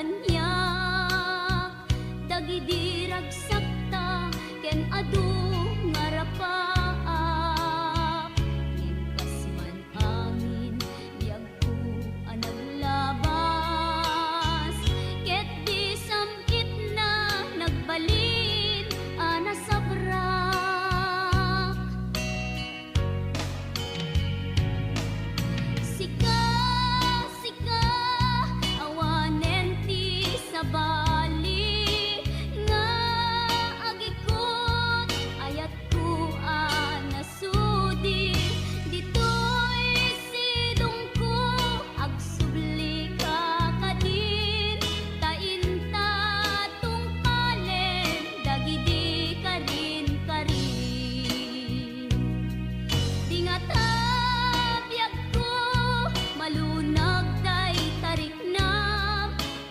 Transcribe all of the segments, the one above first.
kanyak dagidi ragsakta ken adu ngarapaak ngem kasman angin biag ko anaglabas ket di samkit na nagbalin ana sabrak sika sika awanen ti sabali nga agikot ayat ko anasudi ditoy sidong ko agsubli ka kadin tainta tungpalen dagidi karin karin dingata biag ko malunag day tarik na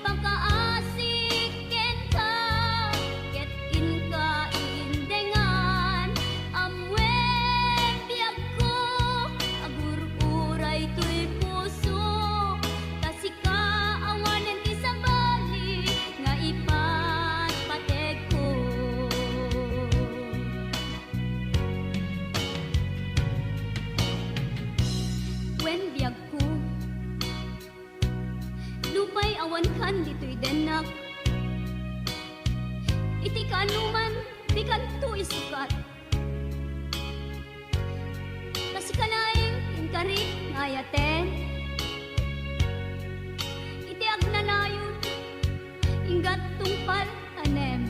pagkaasik ken ka ket inka indengan amwen biag ko agur-uray to'y puso kasika awanen ti sabali nga ipatpateg ko wen biag ko lupay awan kan dito'y denak iti kanuman di kanto isukat kasi kalaing inkarit ngayaten iti agnanayon inggat tungpal tanem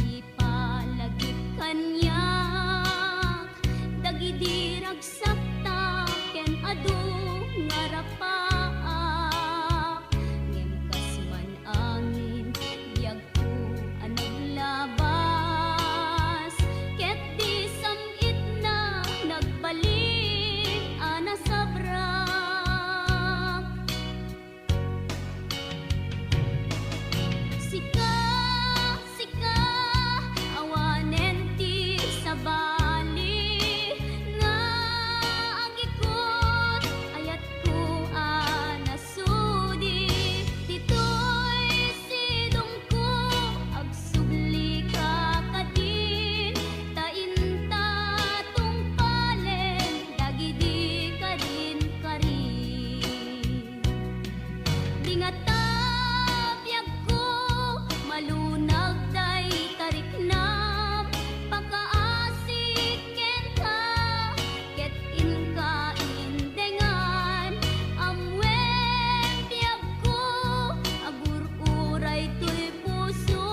ipalagip kanyak dagidi ragsakta ken adu ngarapaak ngem kasman angin biag ko anaglabas ket di samit na nagbalin ana sabrak sika sika awanen ti sabali nga agikot ayat ko anasudi ditoy sidong ko agsubli ka kadin tainta tungpalen dagidi karin karin dingata biag ko malunag day tarik na pagkaasik ken ka ket inka indengan amwen biag ko agur-uray to'y puso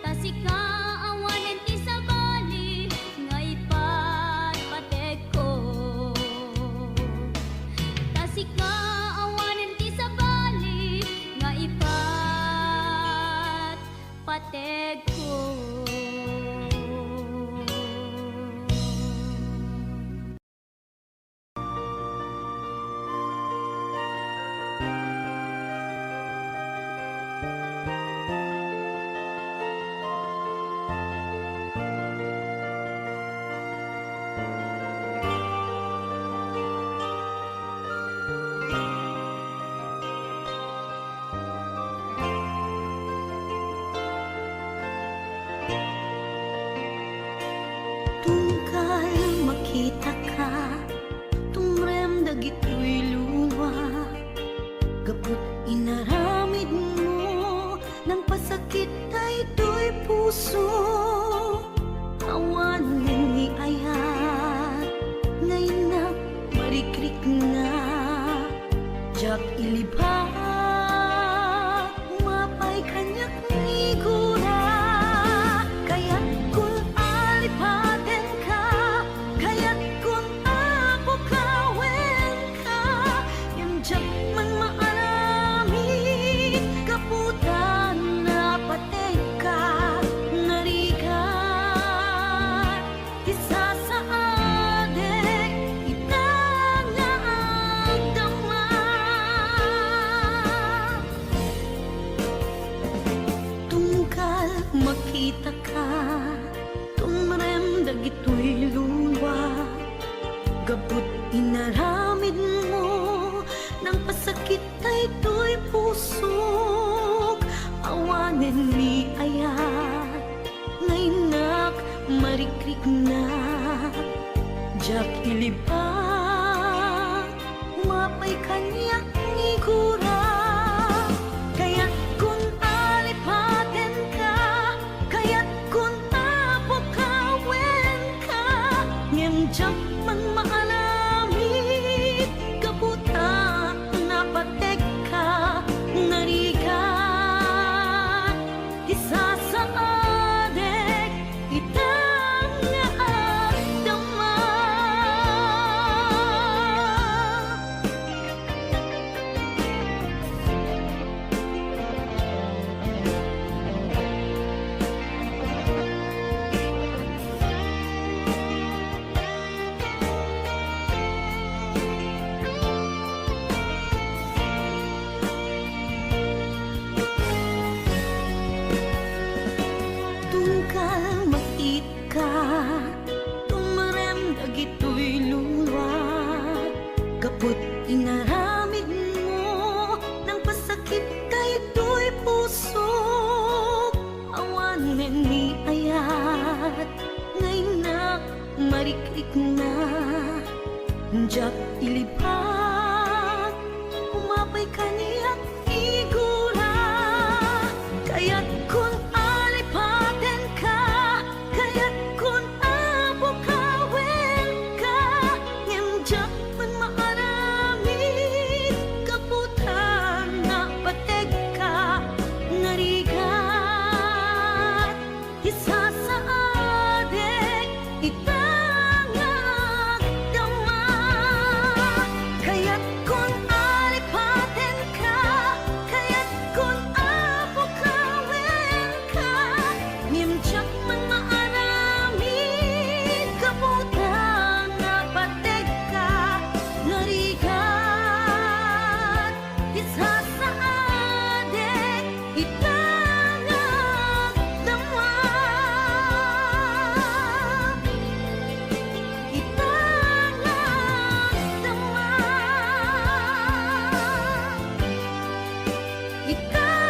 kasika awanen ti sabali nga ipatpateg ko kasika awanen ti sabali nga ipatpateg ko Tungkal makita ka tumrem dagitoy luwa gapot inaramid mo ng pasakit ay to'y puso awanen ni ayat ngayon na marikrik na jak ilibak mapay kanyak ni gura kaya kung alipaten ka kaya't kung ako kawen ka yung jak man maaramid kaputan na patay ka narigat isa sa adek itang naagdaman pusok awanen ni ayat ngay nak marikrik na jak ilibak mapay kanya igura kaya't kun alipaten ka kaya't kun apokawin ka ngem jak man maalamit kaputa napatek ka narigat isa sa adek itang dama tungkal mait ka tumarem dagitoy luwat kaput inaramid mo ng pasakit daytoy pusok awanen ni ayat ngay nak marikrik na jak ilibak umapay kaniyak igura kaya't kun alipaten ka kaya't kun apokawin ka ngem jak man maaramid kaputan na pateg ka ngarigat isa sa adek itangak dama kaya't kun alipaten ka kaya't kun apokawin ka ngem jak man maaramid kaputan na pateg ka ngarigat isa sa adek itangak dama itangak dama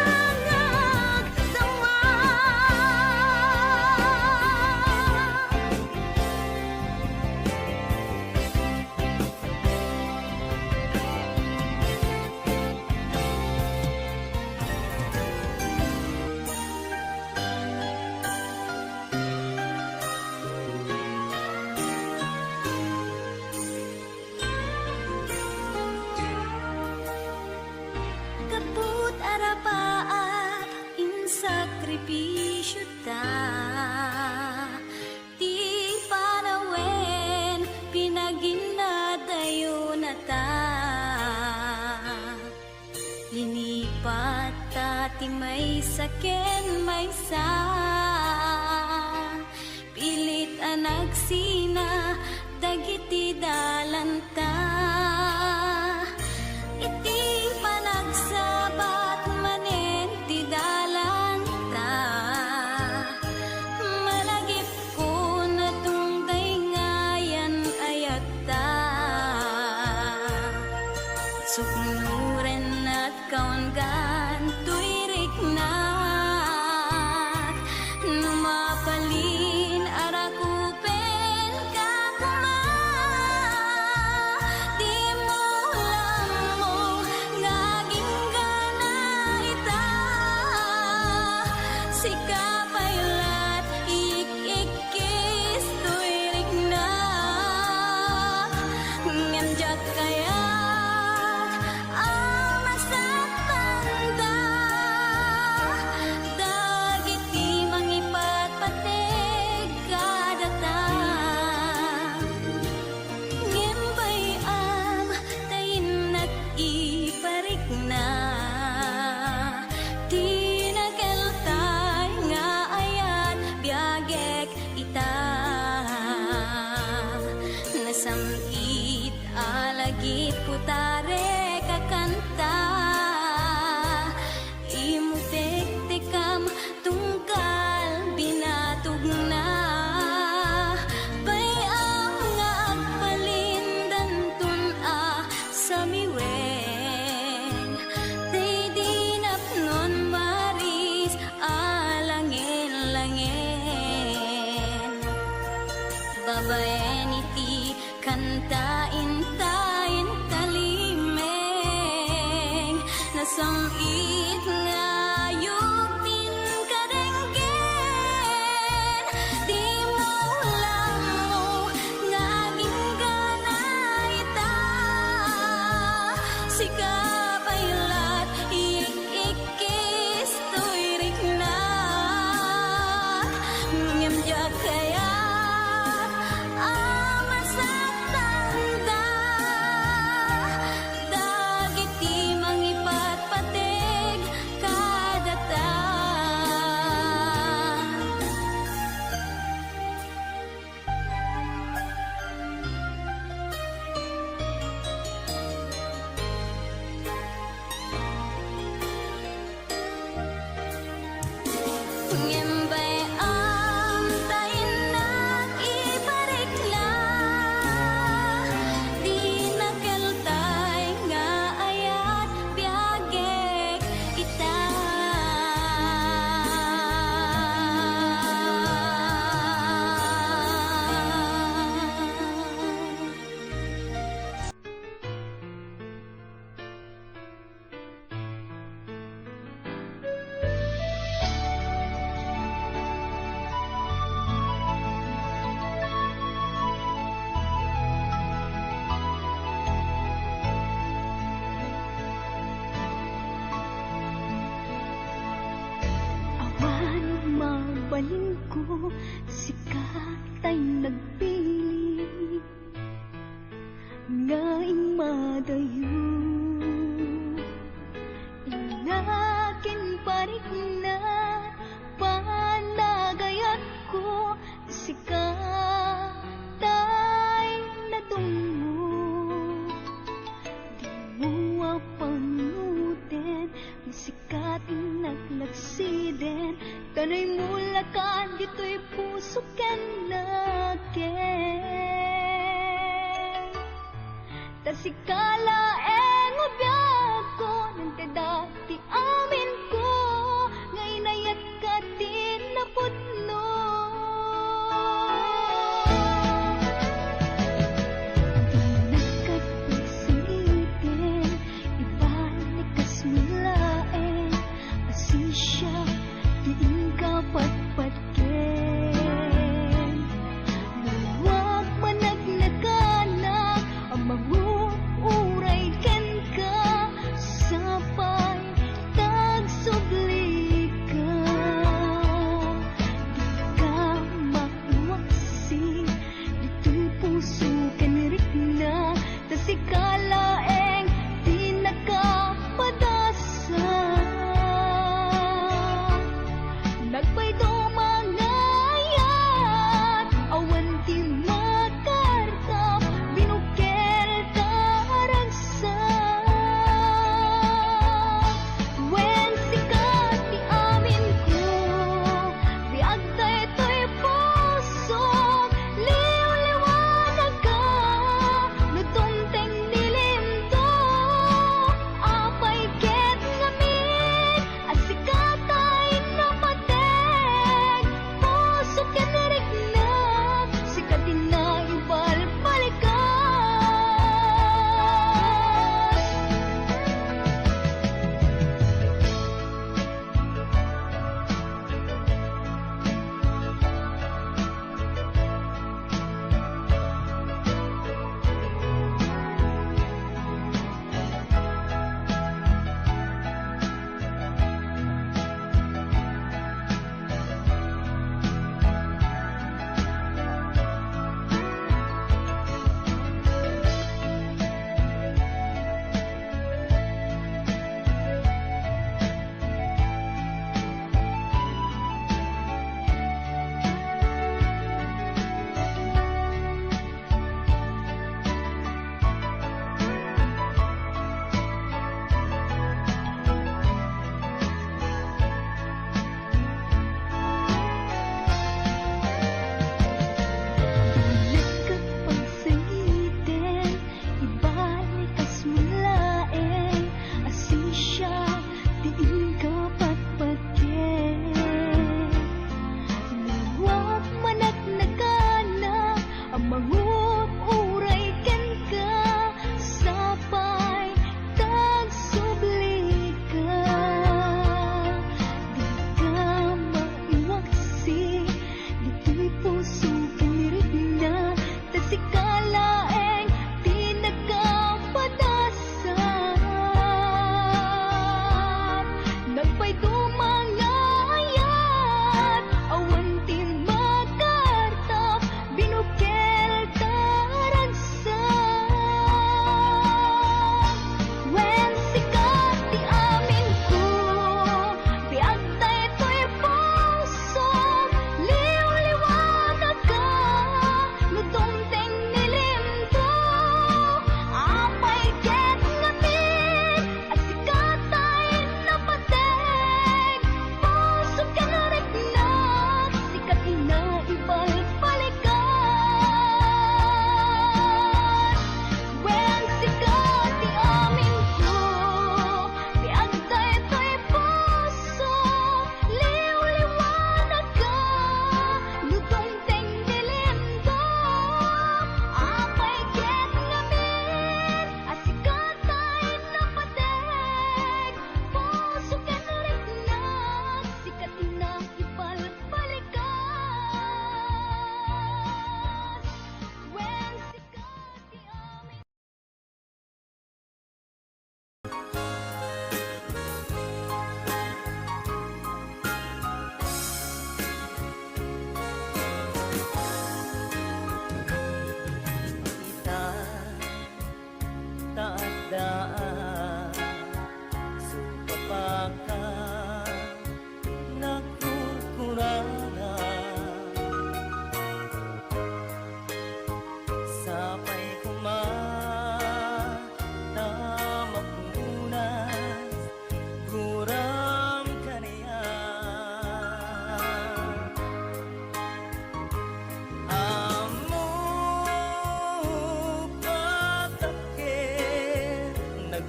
itangak dama kaput arapaat in sakripisyo ta ti panawen pinaginadayo na ta linipat ta ti may saken may sa pilit anagsina dagiti dalanta iti panagsabat manen ti dalanta malagip ko na tungday ngayan ayata suknuren at kawangan tuirik na numapalin arakupen ka kuma di mo lamong ngaging gana ita sikapaylat ikikis tuirik na nganjak kaya masaktan sang it ngayog din kadenggen di mo lang mo ngaging ganayta sikap aylat ikikis tuirik na ngemja kaya amasatanda dagiti mangipatpateg kadata ngembay ang tainak iparikla di nakeltay nga ayat biagek ita awan mabalin ko sikatay nagpili nga imadayo inakin parik na panagayat ko sikatay natungo di mo apangutin ang sikating naglagsiden tanay mulakan dito'y puso ken nagen tasikala engobyak ko nang tedati amin ko nga inayat ka din na putno di nagkatpagsitin ibalik kas milaen asisya diin ka patpatken luwag managnaganak ang mamuulan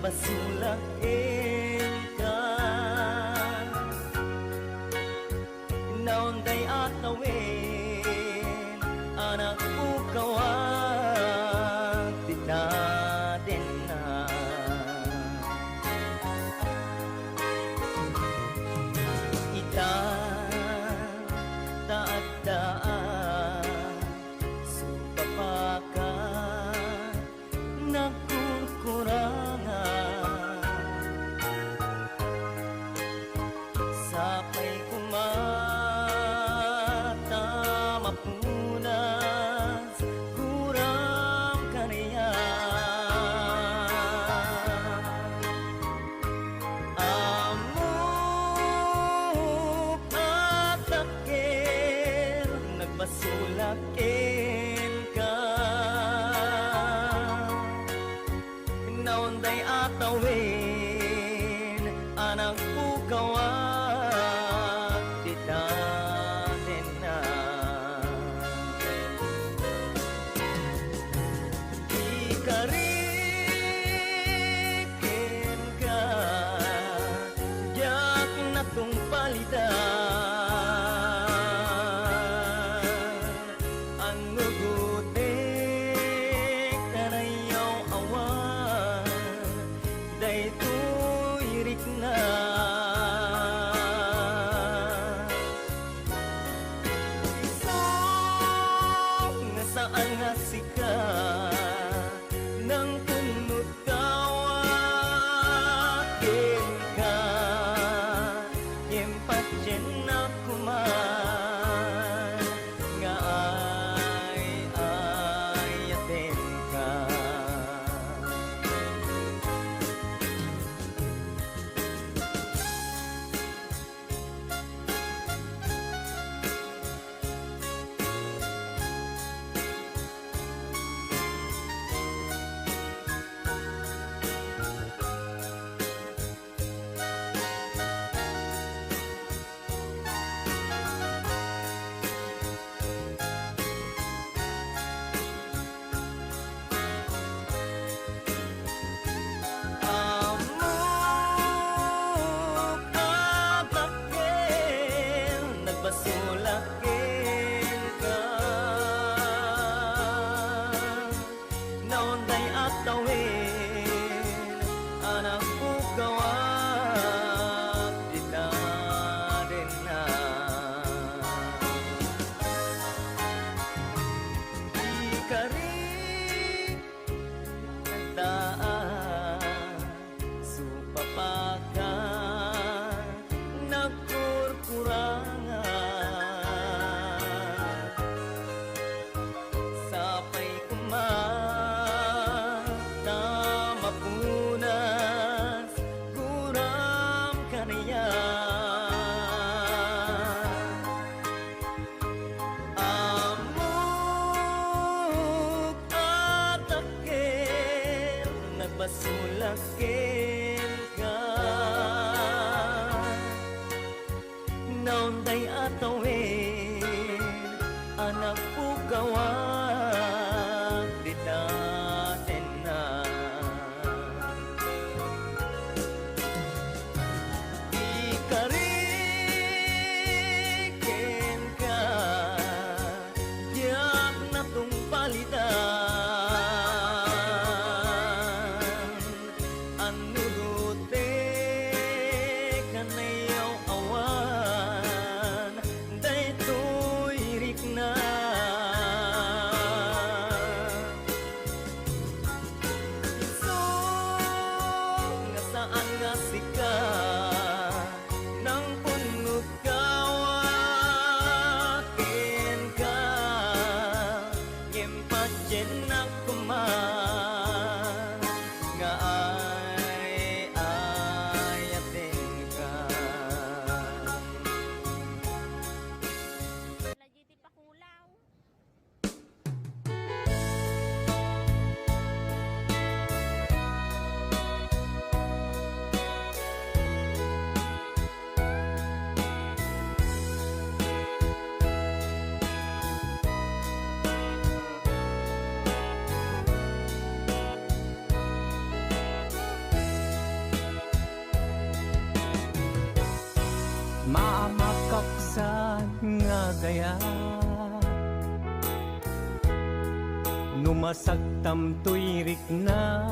nagbasulain ka. Naunday at nawin, anak ukawag, di natin na. Ita, taagdaan, supapaka, nagkukurangan. Sapay kumata, mapunas, kurang kaniya. Amok at takil, nagbasulakin ka. Naunday at tawin, anak ukawag, di natin na. Ikarikin ka, diyak na tong palitan. Ang nugutik, tanayaw awan, daytoy rikna. Isong nga saan nga sika, nang kunot kawakin ka, impatyen na kuman, nga ayatin ka. Amok at takil, nagbasulakin ka. Naunday at tawin, anak ukawag, di natin na. Ikarik nagdaan, supapaka, nagkurkurangan. Sapay kumata, mapunas, nga gaya numasagtam tuyrik na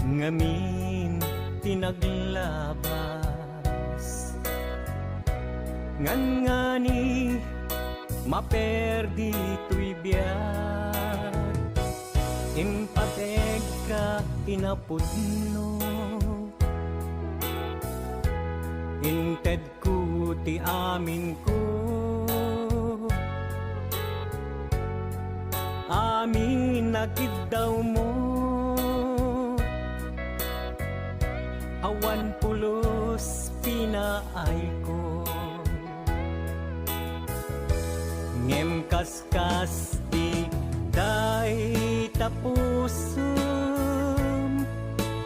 ngamin tinaglabas ngan ngani maperdi tuy biyak impateg ka tinapudno inted ku ti amin ko amin nakid daw mo awan pulos pinaay ko ngem kaskas di day tapusum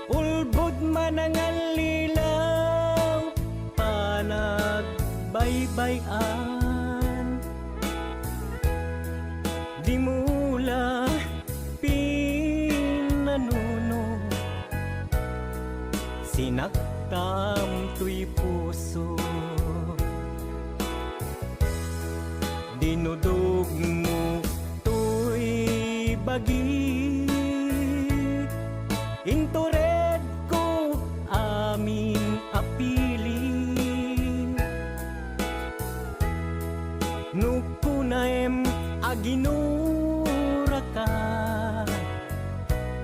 ulbod manangal lilaw panagbaybayan di mula pinanuno sinaktam tuy puso dinudog mo tuy bagi intured ko amin apili nukunaem aginura ka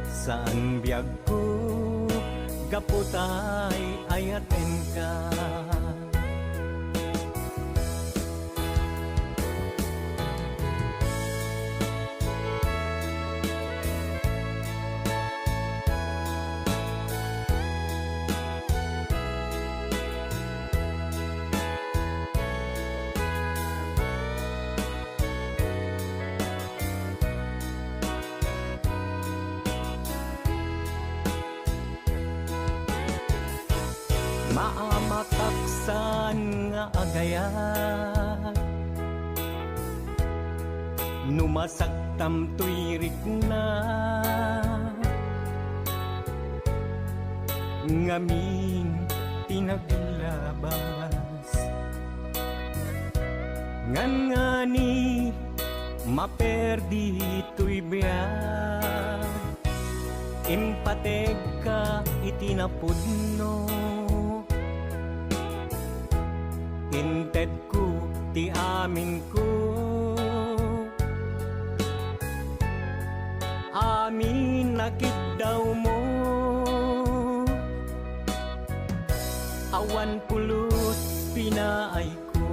saan biyag ko gaputay ayaten ka maamataksan nga agaya numasaktam tuyrik na ngamin tinaglabas ngan ngani maperdi tuy biyak impateg ka itinapudno inted ku ti amin ko amin nakid daw mo awan pulos pinaay ko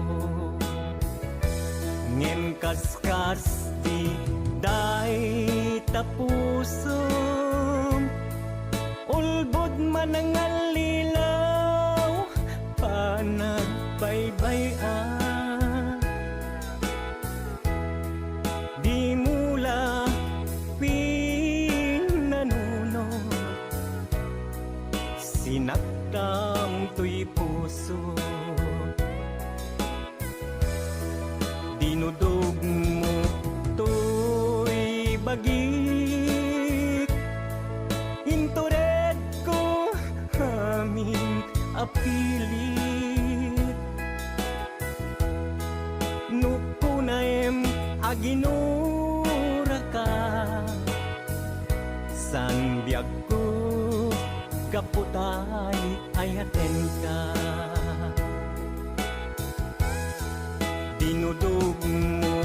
ngem kaskas di day tapusum ulbod manangal lilaw panagbaybayan di mula pinanuno sinaktam tuy puso dinudog mo tuy bagik intured ko amin apilit nukunaem aginura ka san biyag ko kaputay ayaten ka dinudog mo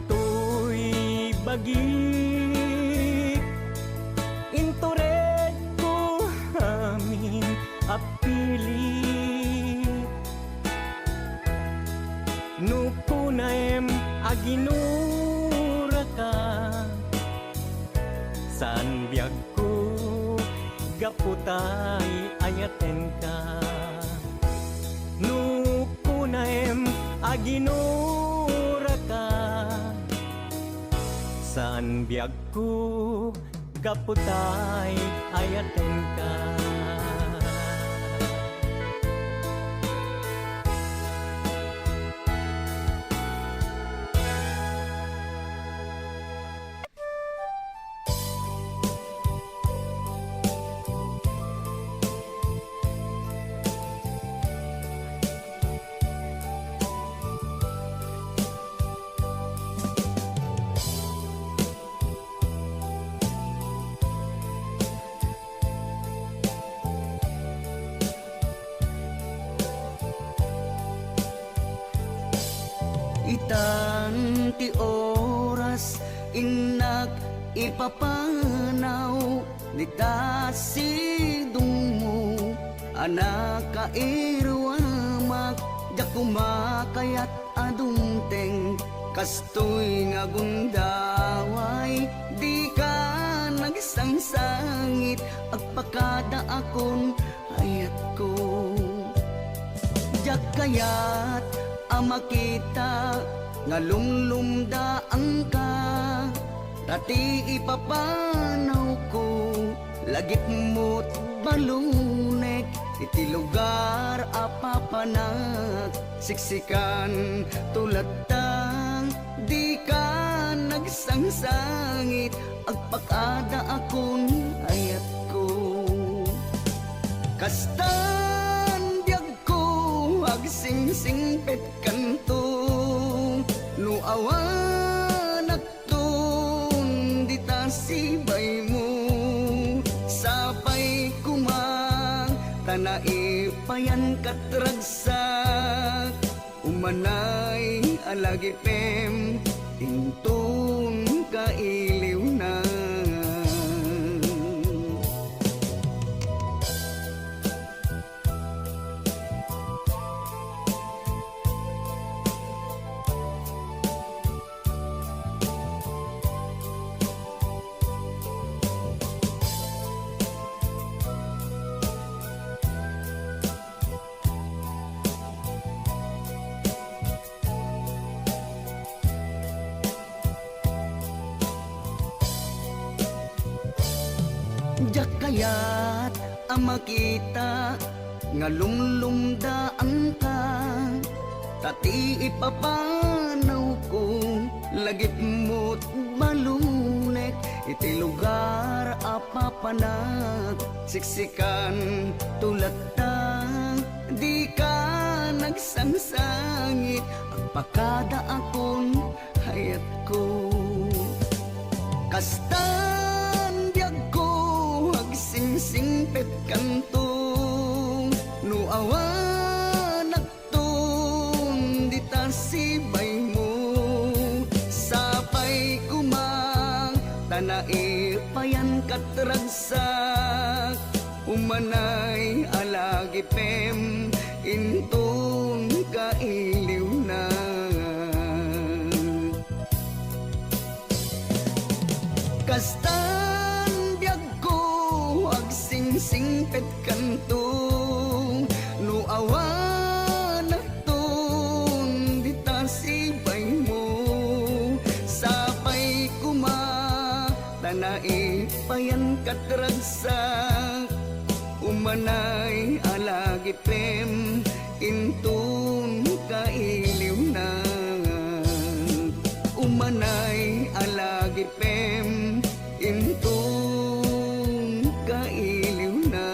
tuy bagik intured ko amin apilit nukunaem aginura ka saan biyag ko gaputay ayaten ka nukunaem aginura ka saan biyag ko gaputay ayaten ka ti oras inak ipapanaw dita sidong mo anak kairwamak da kumakayat adungteng kastoy nga gundaway di ka nagsangsangit agpakada akon ayat ko jak kayat ama kita nga lumlumdaan ka tati ipapanaw ko lagip mo't balunek iti lugar apapanak siksikan tulad tang di ka nagsangsangit agpakada akon ayat ko kastan biag ko agsingsingpet kanto no awan akton dita sibay mo sapay kumang tanai payan katragsak umanay alagi pem intong kailiw na jak kayat ama kita nga lumlumdaan ka tati ipapanaw ko lagip mo't malunek iti lugar apapanag siksikan tulad tang di ka nagsangsangit agpakada akon hayat ko kastan biag ko agsingsingpet kanto no awan akton dita sibay mo sapay kumang tanai payan katragsak umanay alagi pem intong kailiw na kastan biag ko agsingsingpet kanto no awan akton dita sibay mo sapay kuma tanai payan katragsak umanay alagi pem intong kailiw na umanay alagi pem intong kailiw na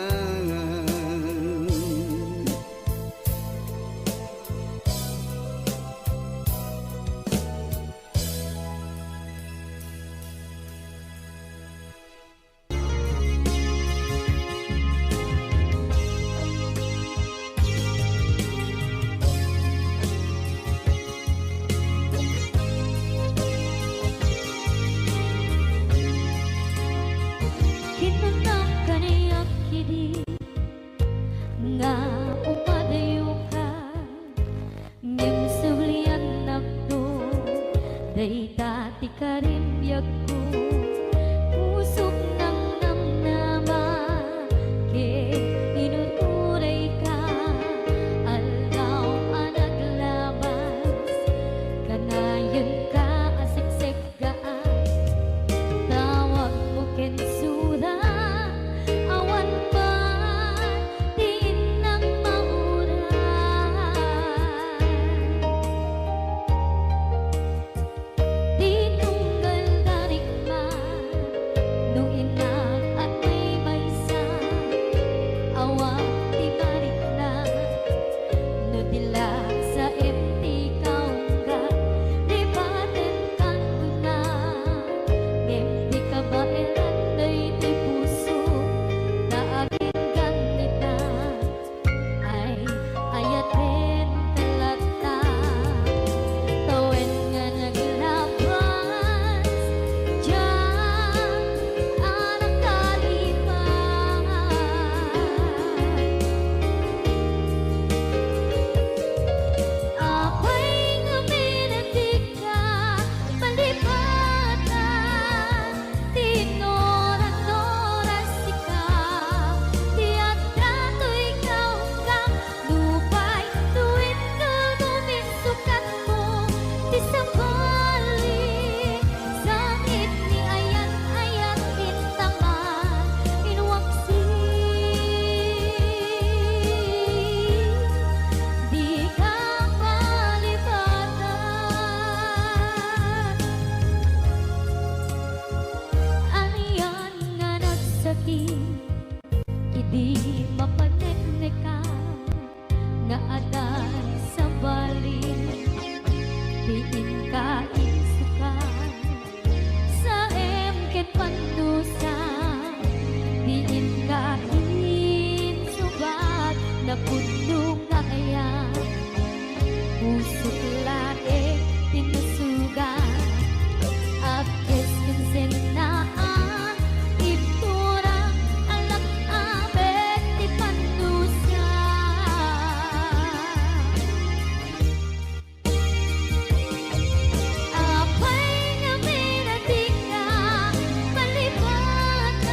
sakit idi mapanekneka nga adan sa balik diin ka insuka sa emket panusa diin ka insubat na puno nga ayan usok lae tinusuga apes kinsenaan iptura alak abet di panusa apay nga minatika palibatan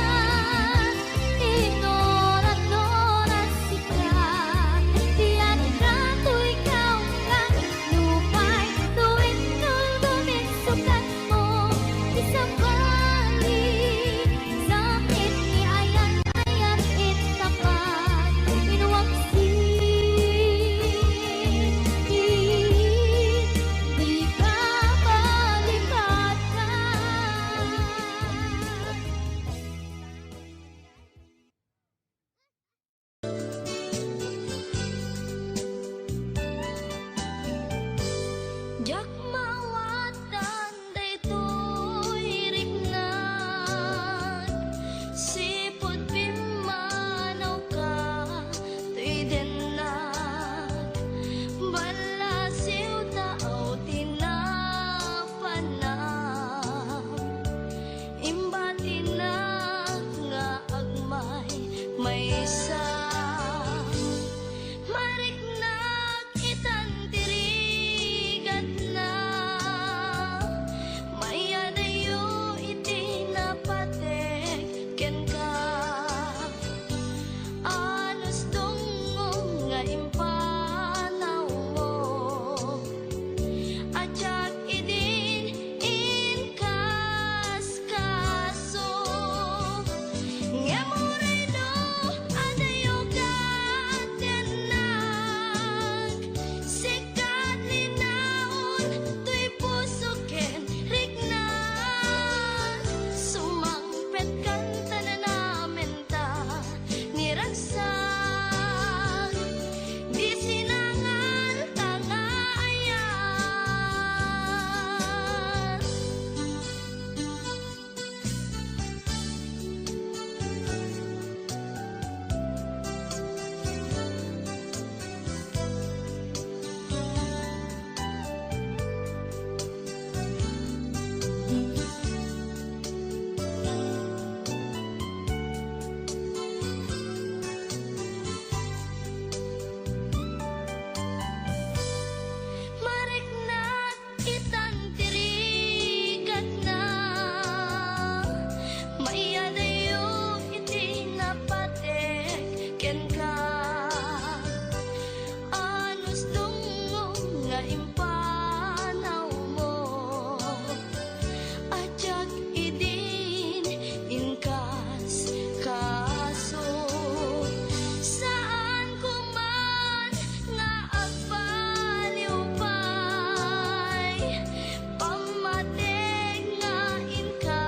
inora-nora sika tiyan ka to ikaw lang lupay tuwid nulgumit sukat mo isang balik sakit ni ayan-ayan itapat inuwaksin di ka balibatan. Jak mawatan daytoy riknan sipod pimanaw ka tuy denat balasiw tao tinapanam imbati na nga agmay maysa mariknak itan tirigat na mayadayo iti napatek ken ka anos dungog nga impanaw mo ajak idin inkas kaso ngamuray do adayo katenag sikat linaon tuy puso ken riknan sumangpet kan tanan ta niragsak di sinangal tangayan. Mariknak itan tirigat na mayadayo iti napatek ken ka anos dungog nga impanaw mo ajak idin inkas kaso saan kuman nga agpaliw pay pamateg nga inka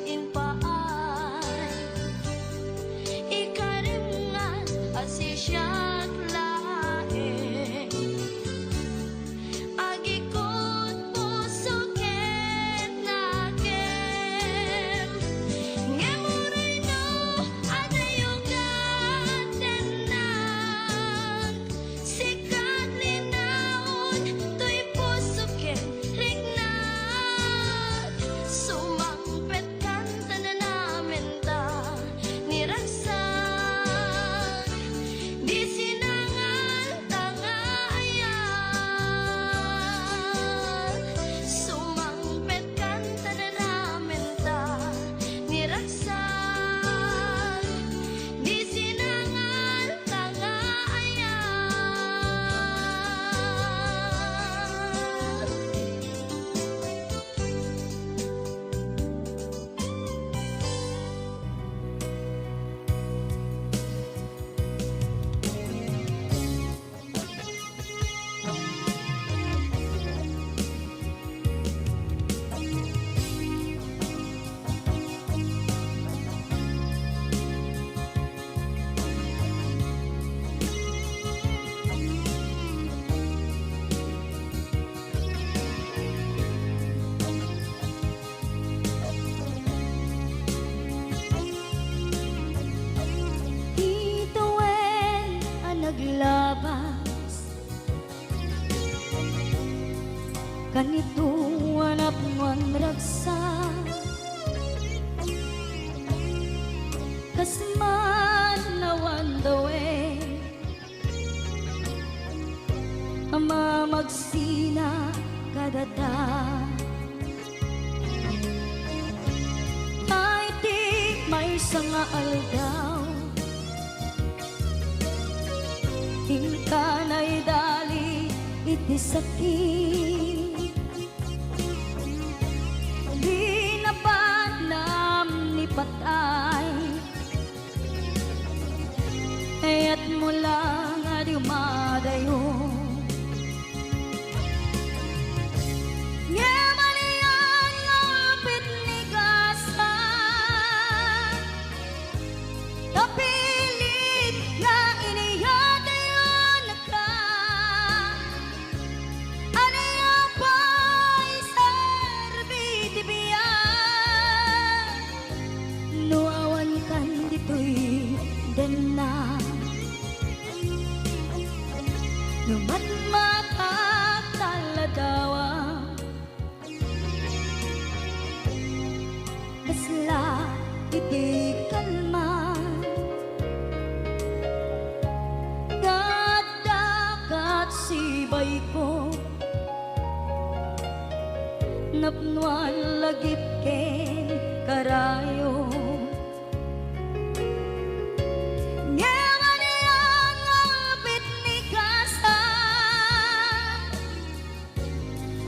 inpaay ikarimngan asisyak laeng agikot puso ket nakem ngamuray no ganito anak ng ragsa kasman nawan dawe ama magsina kadata ay di may sanga aldaw ingkanay dali iti sakit di napanam ni patay ayat mula nga di umadayo nga malian nga apit ni gasa kapilit nga iniyadayon ka aniya pa'y serbiti biyan nuawan kan dito'y dena numan makataladawa kasla iti kalma kadakat sibay ko napnuan lagip ken karayo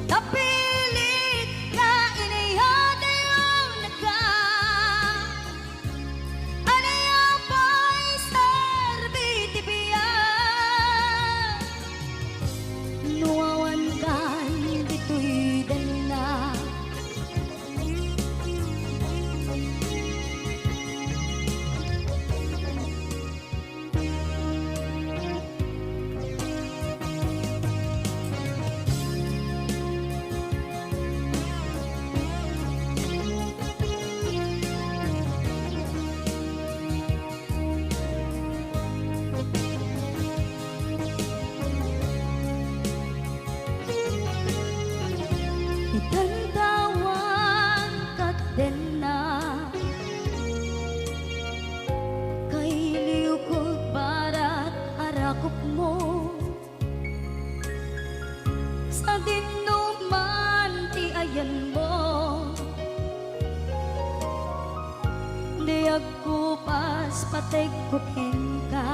napilit nga iniyadayon ka aniya pa'y serbiti biyan nuawan kan dito'y dana itantawan kat dena kay liukod barat arakop mo sa dinuman ti ayan mo di agkupas patay kupin ka